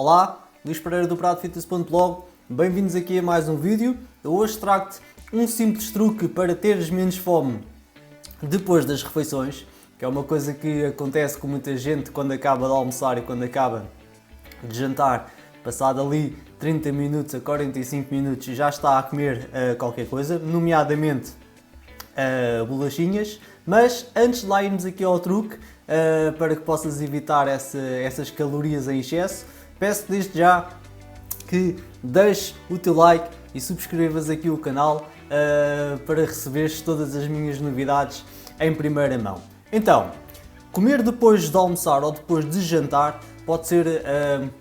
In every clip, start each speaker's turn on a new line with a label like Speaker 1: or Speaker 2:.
Speaker 1: Olá, Luís Pereira do PratoFitness.blog, bem-vindos aqui a mais um vídeo. Eu hoje trago-te um simples truque para teres menos fome depois das refeições, que é uma coisa que acontece com muita gente quando acaba de almoçar e quando acaba de jantar, passado ali 30 minutos a 45 minutos já está a comer qualquer coisa, nomeadamente bolachinhas. Mas antes de lá irmos aqui ao truque, para que possas evitar essas calorias em excesso, peço desde já que deixes o teu like e subscrevas aqui o canal para receberes todas as minhas novidades em primeira mão. Então, comer depois de almoçar ou depois de jantar pode ser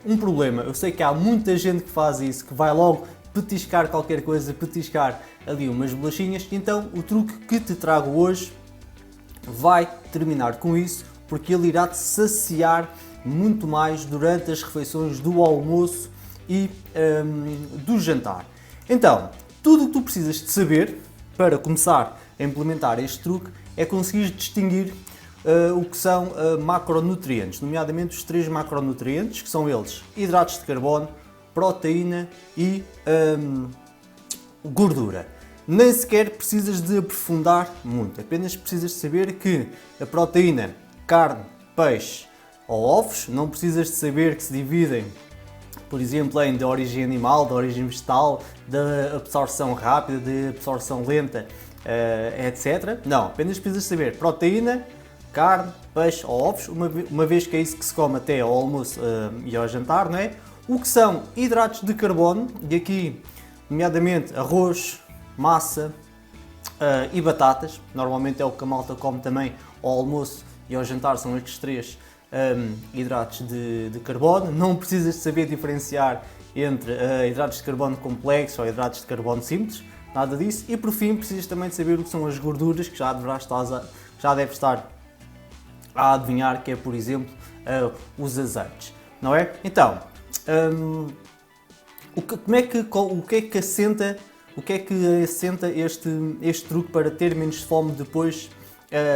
Speaker 1: um problema. Eu sei que há muita gente que faz isso, que vai logo petiscar qualquer coisa, petiscar ali umas bolachinhas. Então o truque que te trago hoje vai terminar com isso, porque ele irá te saciar muito mais durante as refeições do almoço e do jantar. Então, tudo o que tu precisas de saber para começar a implementar este truque é conseguir distinguir o que são macronutrientes, nomeadamente os 3 macronutrientes, que são eles: hidratos de carbono, proteína e gordura. Nem sequer precisas de aprofundar muito, apenas precisas de saber que a proteína, carne, peixe ou ovos, não precisas de saber que se dividem, por exemplo, em de origem animal, de origem vegetal, de absorção rápida, de absorção lenta, etc. Não, apenas precisas de saber proteína, carne, peixe ou ovos, uma vez que é isso que se come até ao almoço e ao jantar, não é? O que são hidratos de carbono, e aqui, nomeadamente, arroz, massa e batatas, normalmente é o que a malta come também ao almoço e ao jantar, são estes 3 hidratos de carbono. Não precisas de saber diferenciar entre hidratos de carbono complexos ou hidratos de carbono simples, nada disso. E por fim, precisas também de saber o que são as gorduras, que já deves estar a adivinhar, que é, por exemplo, os azeites, não é? Então, o que é que assenta este truque para ter menos fome depois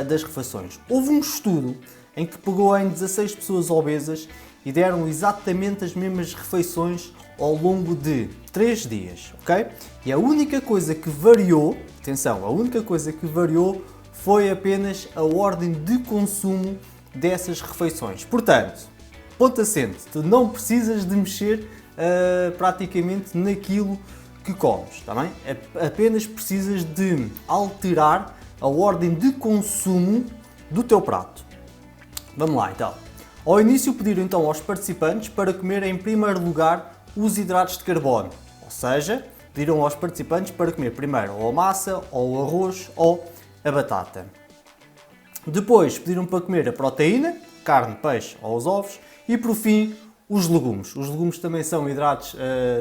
Speaker 1: das refeições? Houve um estudo em que pegou em 16 pessoas obesas e deram exatamente as mesmas refeições ao longo de 3 dias, ok? E a única coisa que variou, atenção, a única coisa que variou foi apenas a ordem de consumo dessas refeições. Portanto, ponto assente, tu não precisas de mexer praticamente naquilo que comes, está bem? Apenas precisas de alterar a ordem de consumo do teu prato. Vamos lá então. Ao início pediram então aos participantes para comer em primeiro lugar os hidratos de carbono, ou seja, pediram aos participantes para comer primeiro ou a massa, ou o arroz, ou a batata. Depois pediram para comer a proteína, carne, peixe ou os ovos, e por fim os legumes. Os legumes também são hidratos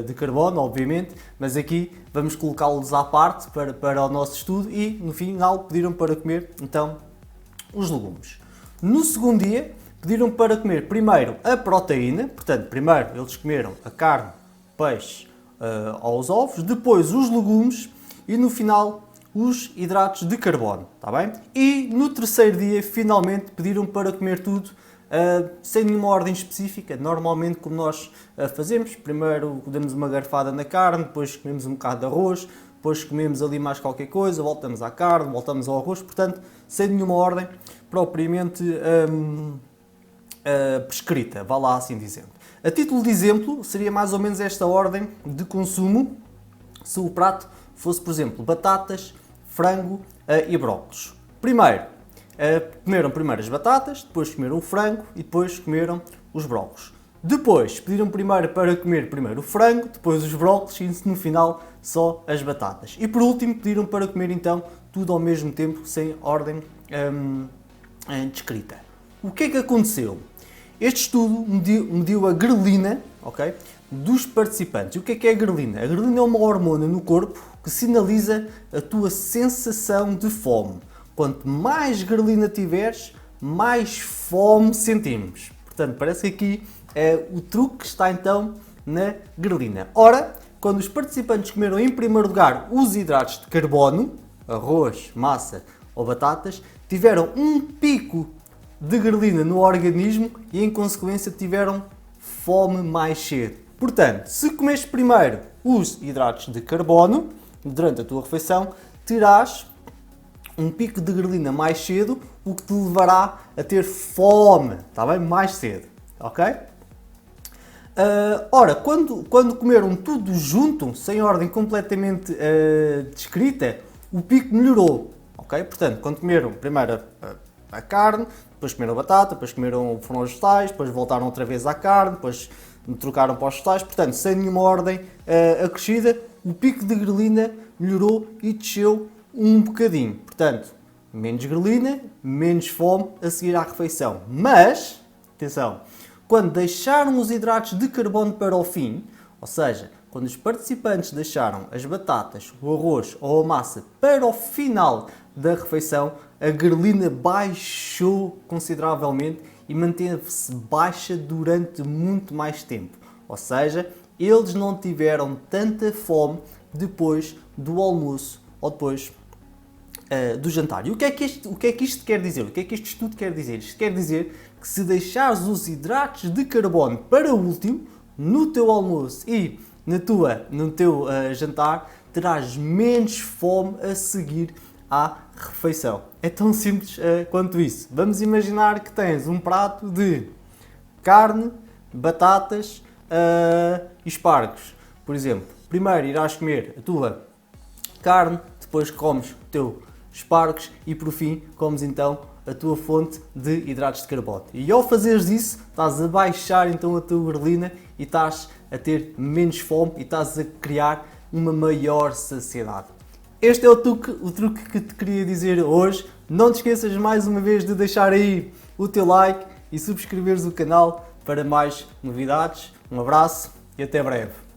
Speaker 1: de carbono, obviamente, mas aqui vamos colocá-los à parte para o nosso estudo, e no final pediram para comer então os legumes. No segundo dia pediram para comer primeiro a proteína, portanto primeiro eles comeram a carne, peixe ou os ovos, depois os legumes e no final os hidratos de carbono, está bem? E no terceiro dia finalmente pediram para comer tudo sem nenhuma ordem específica, normalmente como nós fazemos. Primeiro damos uma garfada na carne, depois comemos um bocado de arroz, depois comemos ali mais qualquer coisa, voltamos à carne, voltamos ao arroz, portanto, sem nenhuma ordem propriamente prescrita, vá lá assim dizendo. A título de exemplo, seria mais ou menos esta ordem de consumo se o prato fosse, por exemplo, batatas, frango e brócolos. Primeiro, comeram primeiro as batatas, depois comeram o frango e depois comeram os brócolos. Depois pediram primeiro para comer primeiro o frango, depois os brócolos e no final só as batatas. E por último pediram para comer então tudo ao mesmo tempo, sem ordem descrita. O que é que aconteceu? Este estudo mediu a grelina, ok, dos participantes. E o que é a grelina? A grelina é uma hormona no corpo que sinaliza a tua sensação de fome. Quanto mais grelina tiveres, mais fome sentimos. Portanto, parece que aqui o truque está então na grelina. Ora, quando os participantes comeram em primeiro lugar os hidratos de carbono, arroz, massa ou batatas, tiveram um pico de grelina no organismo e em consequência tiveram fome mais cedo. Portanto, se comes primeiro os hidratos de carbono durante a tua refeição, terás um pico de grelina mais cedo, o que te levará a ter fome, está bem? Mais cedo, ok? Ora, quando comeram tudo junto, sem ordem completamente descrita, o pico melhorou, ok? Portanto, quando comeram primeiro a carne, depois comeram a batata, depois foram os vegetais, depois voltaram outra vez à carne, depois trocaram para os vegetais, portanto, sem nenhuma ordem acrescida, o pico de grelina melhorou e desceu um bocadinho. Portanto, menos grelina, menos fome a seguir à refeição. Mas, atenção, quando deixaram os hidratos de carbono para o fim, ou seja, quando os participantes deixaram as batatas, o arroz ou a massa para o final da refeição, a grelina baixou consideravelmente e manteve-se baixa durante muito mais tempo. Ou seja, eles não tiveram tanta fome depois do almoço ou depois do jantar. E o que é que isto quer dizer? O que é que este estudo quer dizer? Isto quer dizer que se deixares os hidratos de carbono para o último, no teu almoço e no teu jantar, terás menos fome a seguir à refeição. É tão simples quanto isso. Vamos imaginar que tens um prato de carne, batatas e espargos. Por exemplo, primeiro irás comer a tua carne, depois comes o teu espargos e por fim comes então a tua fonte de hidratos de carbono. E ao fazeres isso, estás a baixar então a tua grelina e estás a ter menos fome e estás a criar uma maior saciedade. Este é o truque que te queria dizer hoje. Não te esqueças mais uma vez de deixar aí o teu like e subscreveres o canal para mais novidades. Um abraço e até breve.